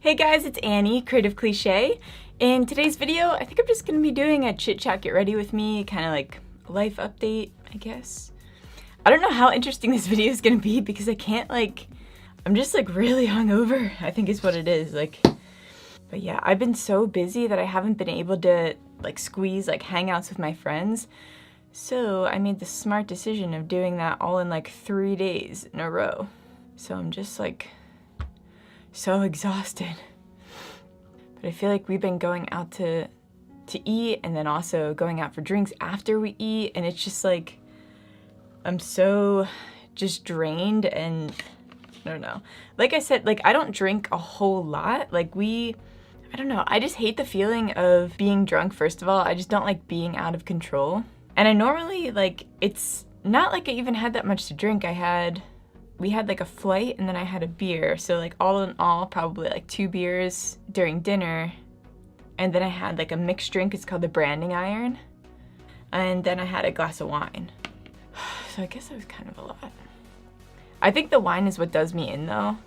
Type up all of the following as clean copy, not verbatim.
Hey guys, it's Annie, Creative.Cliche. In today's video, I think I'm just gonna be doing a chit chat, get ready with me, kind of like a life update, I guess. I don't know how interesting this video is gonna be because I can't I'm just really hungover, I think is what it is. But yeah, I've been so busy that I haven't been able to squeeze hangouts with my friends. So I made the smart decision of doing that all in 3 days in a row. So I'm just so exhausted. But I feel like we've been going out to eat and then also going out for drinks after we eat, and it's just I'm so just drained, and I don't know. Like I said, I don't drink a whole lot. I don't know, I just hate the feeling of being drunk, first of all. I just don't like being out of control. And I normally, it's not like I even had that much to drink. We had a flight and then I had a beer. So all in all, probably 2 beers during dinner. And then I had a mixed drink, it's called the branding iron. And then I had a glass of wine. So I guess that was kind of a lot. I think the wine is what does me in though,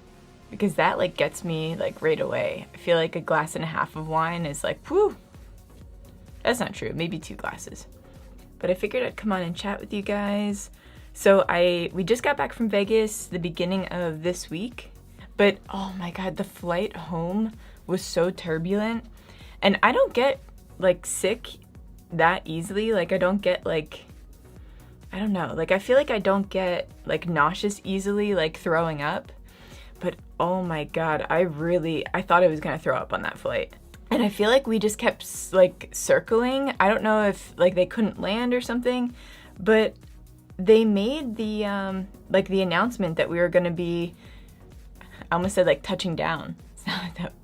because that gets me right away. I feel like a glass and a half of wine is whew. That's not true, maybe 2 glasses. But I figured I'd come on and chat with you guys. So we just got back from Vegas the beginning of this week, but oh my God, the flight home was so turbulent, and I don't get sick that easily. I don't get I don't know, I feel I don't get nauseous easily, throwing up, but oh my God, I thought I was gonna throw up on that flight. And I feel we just kept circling. I don't know if they couldn't land or something, but they made the the announcement that we were gonna be, I almost said touching down.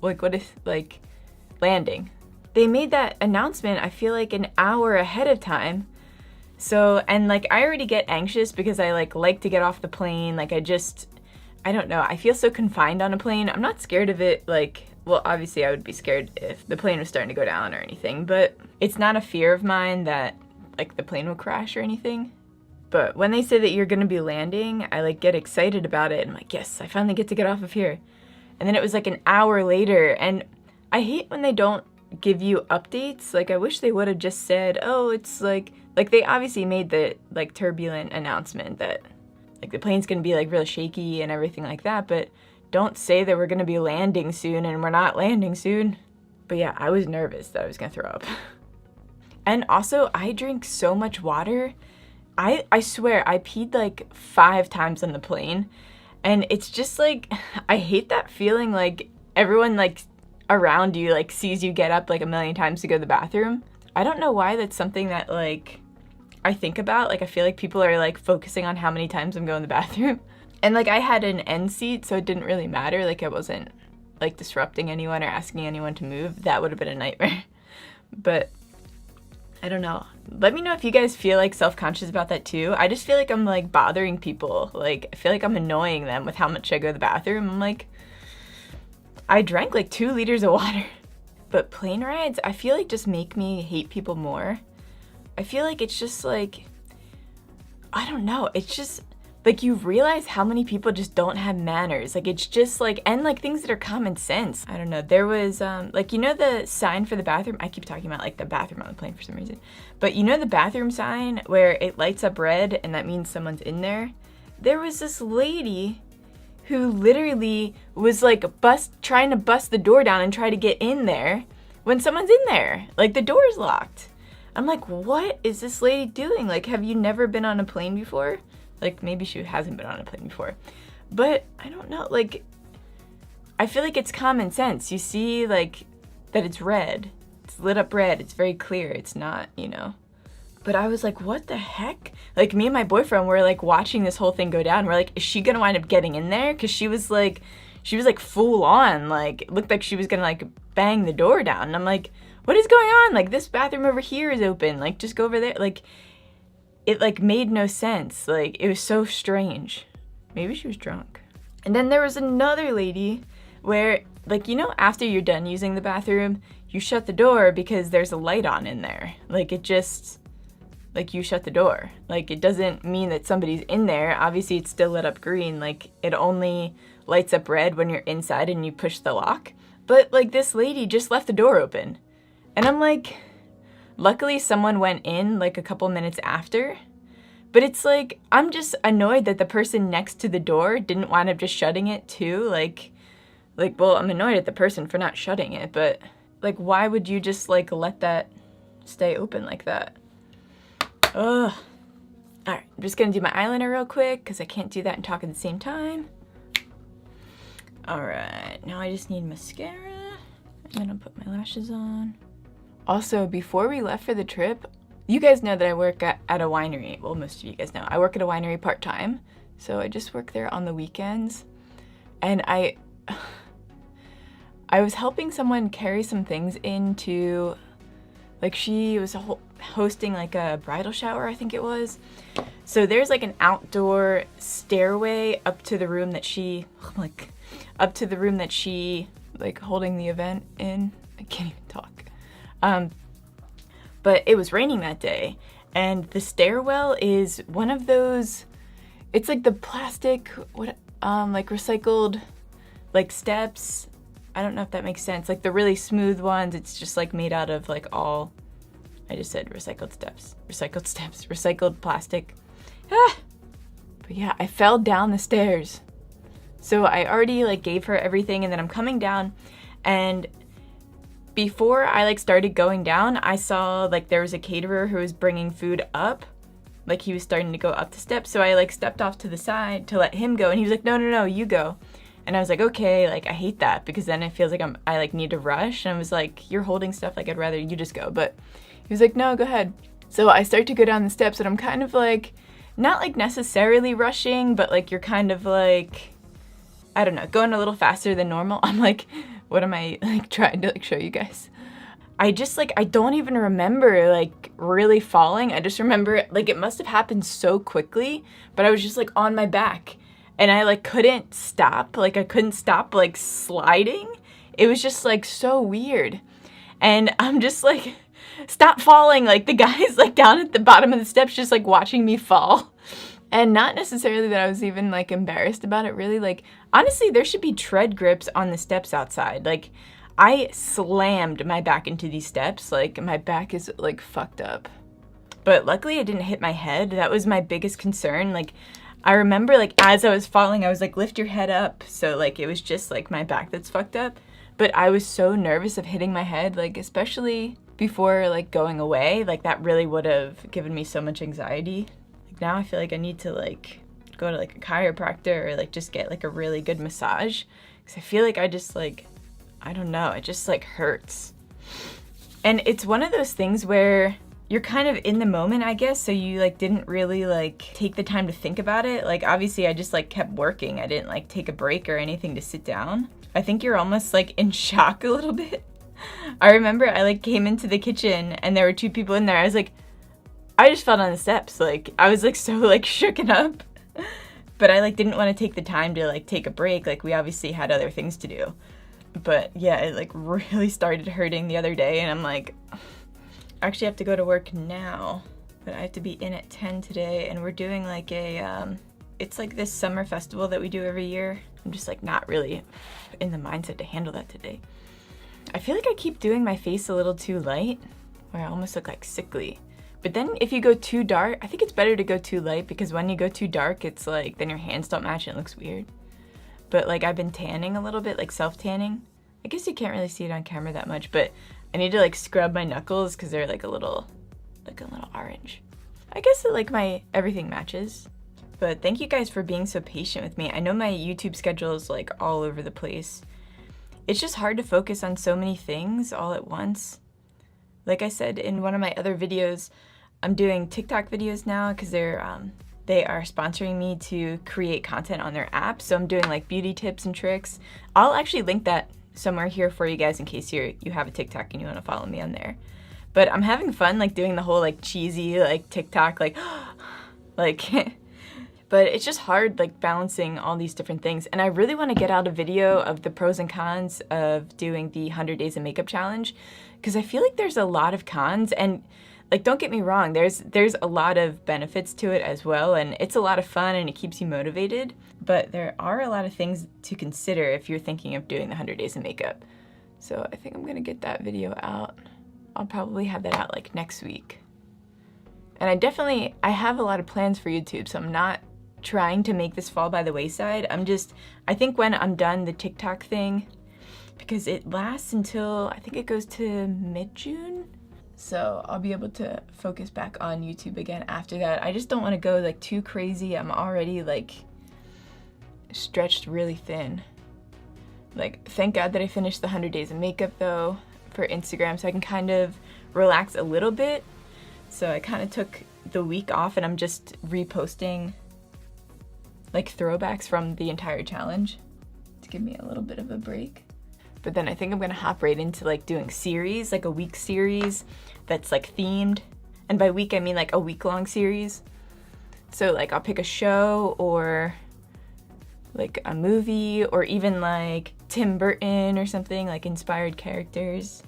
What is landing? They made that announcement, I feel an hour ahead of time. So, and I already get anxious because I like to get off the plane. I don't know, I feel so confined on a plane. I'm not scared of it, well, obviously I would be scared if the plane was starting to go down or anything, but it's not a fear of mine that the plane will crash or anything. But when they say that you're gonna be landing, I get excited about it. I'm yes, I finally get to get off of here. And then it was an hour later, and I hate when they don't give you updates. I wish they would have just said, oh, it's they obviously made the turbulent announcement that the plane's gonna be really shaky and everything like that, but don't say that we're gonna be landing soon and we're not landing soon. But yeah, I was nervous that I was gonna throw up. And also, I drink so much water. I swear, I peed 5 times on the plane, and it's just I hate that feeling everyone around you sees you get up a million times to go to the bathroom. I don't know why that's something that I think about. I feel people are focusing on how many times I'm going to the bathroom. And I had an end seat, so it didn't really matter. I wasn't disrupting anyone or asking anyone to move. That would have been a nightmare. But I don't know. Let me know if you guys feel self-conscious about that too. I just feel I'm bothering people. I feel I'm annoying them with how much I go to the bathroom. I'm I drank 2 liters of water. But plane rides, I feel just make me hate people more. I feel it's just I don't know. It's just you realize how many people just don't have manners. It's just and things that are common sense. I don't know. There was you know the sign for the bathroom? I keep talking about the bathroom on the plane for some reason. But you know the bathroom sign where it lights up red and that means someone's in there? There was this lady who literally was trying to bust the door down and try to get in there when someone's in there. The door's locked. I'm what is this lady doing? Have you never been on a plane before? Maybe she hasn't been on a plane before. But I don't know, I feel it's common sense. You see that it's red. It's lit up red. It's very clear. It's not, But I was what the heck? Me and my boyfriend were watching this whole thing go down. We're is she gonna wind up getting in there? Cause she was full on, it looked like she was gonna bang the door down. And I'm what is going on? This bathroom over here is open. Just go over there. It made no sense. It was so strange. Maybe she was drunk. And then there was another lady where after you're done using the bathroom, you shut the door because there's a light on in there. It just you shut the door. It doesn't mean that somebody's in there. Obviously it's still lit up green. It only lights up red when you're inside and you push the lock. But like this lady just left the door open. And I'm like, luckily someone went in like a couple minutes after. But it's like, I'm just annoyed that the person next to the door didn't wind up just shutting it too. Like, well, I'm annoyed at the person for not shutting it, but like, why would you just like let that stay open like that? Ugh. All right, I'm just gonna do my eyeliner real quick because I can't do that and talk at the same time. All right, now I just need mascara. And then I'll put my lashes on. Also, before we left for the trip, you guys know that I work at a winery. Well, most of you guys know. I work at a winery part-time, so I just work there on the weekends. And I was helping someone carry some things into, like she was hosting like a bridal shower, I think it was. So there's like an outdoor stairway up to the room that she, like holding the event in. I can't even talk. But it was raining that day, and the stairwell is one of those, it's like the plastic, like recycled, like steps. I don't know if that makes sense. Like the really smooth ones, it's just like made out of like all, I just said recycled steps, recycled plastic. Ah! But yeah, I fell down the stairs. So I already like gave her everything, and then I'm coming down, and before I like started going down, I saw like there was a caterer who was bringing food up. Like he was starting to go up the steps. So I like stepped off to the side to let him go, and he was like, no, you go. And I was like, okay, like I hate that because then it feels like I like need to rush. And I was like, you're holding stuff, like I'd rather you just go. But he was like, no, go ahead. So I start to go down the steps, and I'm kind of like, not like necessarily rushing, but like you're kind of like, I don't know, going a little faster than normal. I'm like, what am I like trying to like show you guys? I just like, I don't even remember like really falling. I just remember like it must have happened so quickly, but I was just like on my back and I like couldn't stop. Like I couldn't stop like sliding. It was just like so weird. And I'm just like, stop falling. Like the guy's like down at the bottom of the steps just like watching me fall. And not necessarily that I was even like embarrassed about it, really. Like honestly, there should be tread grips on the steps outside. Like I slammed my back into these steps. Like my back is like fucked up. But luckily I didn't hit my head. That was my biggest concern. Like I remember like as I was falling, I was like, lift your head up. So like it was just like my back that's fucked up. But I was so nervous of hitting my head, like especially before like going away. Like that really would have given me so much anxiety. Now I feel like I need to like go to like a chiropractor or like just get like a really good massage, because I feel like I just like, I don't know, it just like hurts. And it's one of those things where you're kind of in the moment, I guess, so you like didn't really like take the time to think about it. Like obviously I just like kept working. I didn't like take a break or anything to sit down. I think you're almost like in shock a little bit. I remember I like came into the kitchen and there were two people in there. I was like, I just fell down the steps. Like I was like so like shooken up, but I like didn't want to take the time to like take a break. Like we obviously had other things to do, but yeah, it like really started hurting the other day, and I'm like, I actually have to go to work now, but I have to be in at 10 today, and we're doing like a it's like this summer festival that we do every year. I'm just like not really in the mindset to handle that today. I feel like I keep doing my face a little too light, where I almost look like sickly. But then if you go too dark, I think it's better to go too light, because when you go too dark, it's like, then your hands don't match and it looks weird. But like I've been tanning a little bit, like self-tanning. I guess you can't really see it on camera that much, but I need to like scrub my knuckles because they're like a little orange. I guess that like my everything matches. But thank you guys for being so patient with me. I know my YouTube schedule is like all over the place. It's just hard to focus on so many things all at once. Like I said in one of my other videos, I'm doing TikTok videos now because they are sponsoring me to create content on their app. So I'm doing like beauty tips and tricks. I'll actually link that somewhere here for you guys in case you have a TikTok and you want to follow me on there. But I'm having fun like doing the whole like cheesy like TikTok like but it's just hard like balancing all these different things. And I really want to get out a video of the pros and cons of doing the 100 Days of Makeup Challenge, because I feel like there's a lot of cons, and like, don't get me wrong, there's a lot of benefits to it as well, and it's a lot of fun and it keeps you motivated, but there are a lot of things to consider if you're thinking of doing the 100 days of makeup. So I think I'm gonna get that video out. I'll probably have that out like next week. And I have a lot of plans for YouTube, so I'm not trying to make this fall by the wayside. I think when I'm done the TikTok thing, because it lasts until, I think it goes to mid-June. So I'll be able to focus back on YouTube again after that. I just don't want to go like too crazy. I'm already like stretched really thin. Like, thank God that I finished the 100 days of makeup though for Instagram, so I can kind of relax a little bit. So I kind of took the week off and I'm just reposting like throwbacks from the entire challenge to give me a little bit of a break. But then I think I'm gonna hop right into like doing series, like a week series that's like themed. And by week, I mean like a week-long series. So like I'll pick a show or like a movie or even like Tim Burton or something, like inspired characters,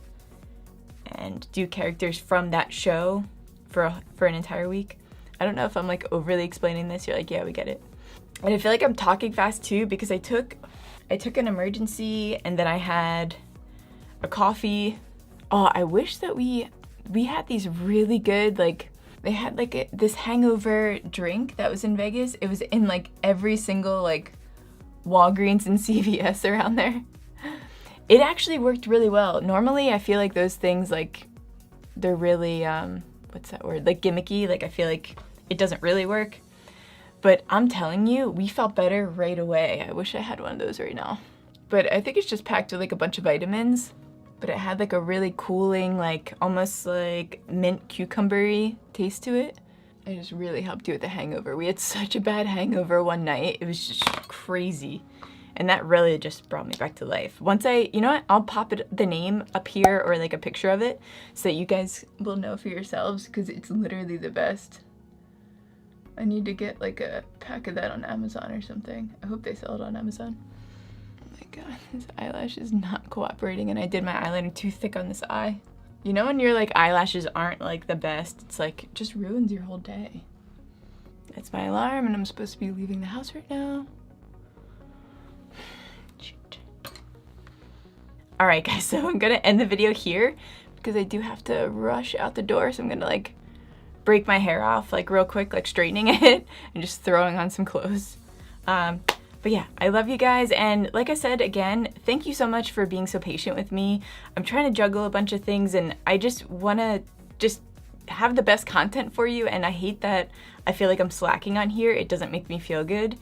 and do characters from that show for an entire week. I don't know if I'm like overly explaining this. You're like, yeah, we get it. And I feel like I'm talking fast too because I took an emergency and then I had a coffee. Oh, I wish that we had these really good, like, they had like this hangover drink that was in Vegas. It was in like every single like Walgreens and CVS around there. It actually worked really well. Normally I feel like those things, like, they're really, what's that word? Like gimmicky. Like I feel like it doesn't really work. But I'm telling you, we felt better right away. I wish I had one of those right now. But I think it's just packed with like a bunch of vitamins. But it had like a really cooling, like almost like mint cucumber-y taste to it. It just really helped you with the hangover. We had such a bad hangover one night. It was just crazy. And that really just brought me back to life. Once you know what? I'll pop the name up here or like a picture of it so that you guys will know for yourselves because it's literally the best. I need to get like a pack of that on Amazon or something. I hope they sell it on Amazon. Oh my god, this eyelash is not cooperating and I did my eyeliner too thick on this eye. You know when your like eyelashes aren't like the best, it's like, it just ruins your whole day. That's my alarm and I'm supposed to be leaving the house right now. Shoot. Alright guys, so I'm gonna end the video here because I do have to rush out the door, so I'm gonna like break my hair off like real quick, like straightening it and just throwing on some clothes. But yeah, I love you guys, and like I said again, thank you so much for being so patient with me. I'm trying to juggle a bunch of things and I just want to just have the best content for you, and I hate that I feel like I'm slacking on here. It doesn't make me feel good.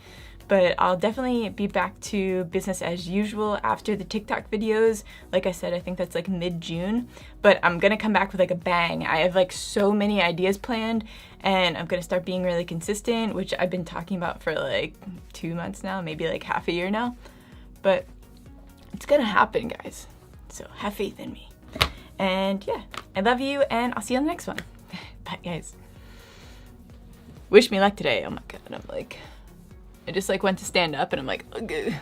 But I'll definitely be back to business as usual after the TikTok videos. Like I said, I think that's like mid-June, but I'm gonna come back with like a bang. I have like so many ideas planned and I'm gonna start being really consistent, which I've been talking about for like 2 months now, maybe like half a year now, but it's gonna happen, guys. So have faith in me. And yeah, I love you and I'll see you on the next one. Bye guys. Wish me luck today. Oh my God, I just like went to stand up and I'm like, ugh.